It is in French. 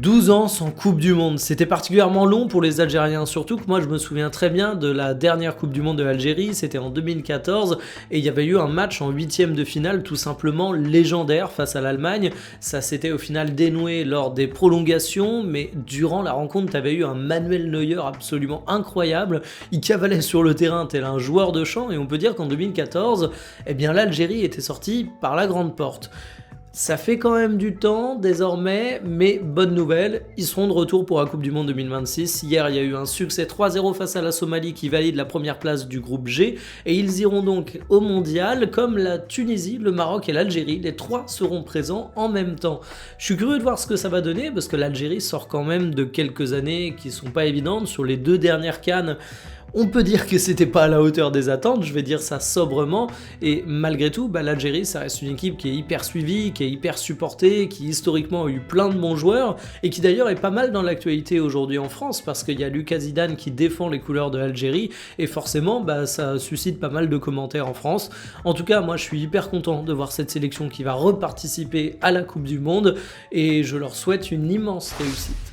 12 ans sans Coupe du Monde, c'était particulièrement long pour les Algériens, surtout que moi je me souviens très bien de la dernière Coupe du Monde de l'Algérie, c'était en 2014 et il y avait eu un match en huitième de finale tout simplement légendaire face à l'Allemagne. Ça s'était au final dénoué lors des prolongations, mais durant la rencontre t'avais eu un Manuel Neuer absolument incroyable, il cavalait sur le terrain tel un joueur de champ et on peut dire qu'en 2014, eh bien l'Algérie était sortie par la grande porte. Ça fait quand même du temps désormais, mais bonne nouvelle, ils seront de retour pour la Coupe du Monde 2026. Hier, il y a eu un succès 3-0 face à la Somalie qui valide la première place du groupe G et ils iront donc au Mondial comme la Tunisie, le Maroc et l'Algérie. Les trois seront présents en même temps. Je suis curieux de voir ce que ça va donner parce que l'Algérie sort quand même de quelques années qui sont pas évidentes. Sur les deux dernières CAN, on peut dire que c'était pas à la hauteur des attentes, je vais dire ça sobrement, et malgré tout, l'Algérie ça reste une équipe qui est hyper suivie, qui est hyper supportée, qui historiquement a eu plein de bons joueurs, et qui d'ailleurs est pas mal dans l'actualité aujourd'hui en France, parce qu'il y a Lucas Zidane qui défend les couleurs de l'Algérie, et forcément ça suscite pas mal de commentaires en France. En tout cas, moi je suis hyper content de voir cette sélection qui va reparticiper à la Coupe du Monde, et je leur souhaite une immense réussite.